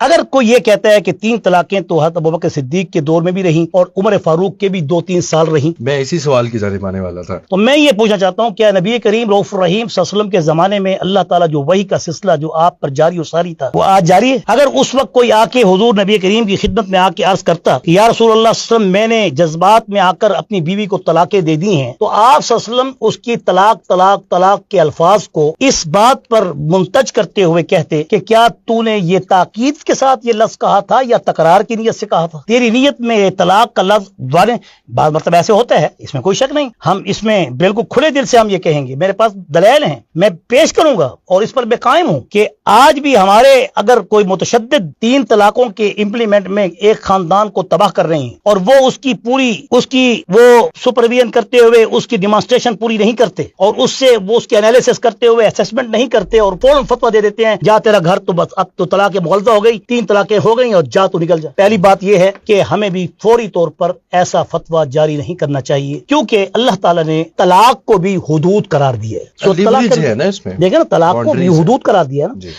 اگر کوئی یہ کہتا ہے کہ 3 طلاقیں تو حضرت ابوبکر صدیق کے دور میں بھی رہیں اور عمر فاروق کے بھی 2-3 سال رہیں، میں اسی سوال کی جانب آنے والا تھا۔ تو میں یہ پوچھنا چاہتا ہوں کیا نبی کریم رؤوف الرحیم صلی اللہ علیہ وسلم کے زمانے میں اللہ تعالیٰ جو وحی کا سلسلہ جو آپ پر جاری و ساری تھا وہ آج جاری ہے؟ اگر اس وقت کوئی آ کے حضور نبی کریم کی خدمت میں آ کے عرض کرتا کہ یا رسول اللہ صلی اللہ علیہ وسلم میں نے جذبات میں آ کر اپنی بیوی کو طلاقیں دے دی ہیں، تو آپ صلی اللہ علیہ وسلم اس کی طلاق طلاق طلاق کے الفاظ کو اس بات پر منتج کرتے ہوئے کہتے کہ کیا تو نے یہ تاکید کے ساتھ یہ لفظ کہا تھا یا تکرار کی نیت سے کہا تھا؟ تیری نیت میں طلاق کا لفظ بعض مطلب ایسے ہوتا ہے، اس میں کوئی شک نہیں، ہم اس میں بالکل کھلے دل سے ہم یہ کہیں گے، میرے پاس دلائل ہیں، میں پیش کروں گا اور اس پر میں قائم ہوں کہ آج بھی ہمارے اگر کوئی متشدد 3 طلاقوں کے امپلیمنٹ میں ایک خاندان کو تباہ کر رہے ہیں اور وہ اس کی وہ سپرویژن کرتے ہوئے اس کی ڈیمانسٹریشن پوری نہیں کرتے اور اس سے وہ اس کی انالیسس کرتے ہوئے اسسمنٹ نہیں کرتے اور فوراً فتویٰ دے دیتے ہیں جا تیرا گھر تو بس اب تو طلاق مغلظہ ہو گئی، 3 طلاقیں ہو گئی اور جا تو نکل جا۔ پہلی بات یہ ہے کہ ہمیں بھی فوری طور پر ایسا فتویٰ جاری نہیں کرنا چاہیے، کیونکہ اللہ تعالیٰ نے طلاق کو بھی حدود قرار دیا ہے۔ لیوریج ہے نا اس میں، دیکھیں نا، طلاق کو بھی حدود قرار دیا ہے نا۔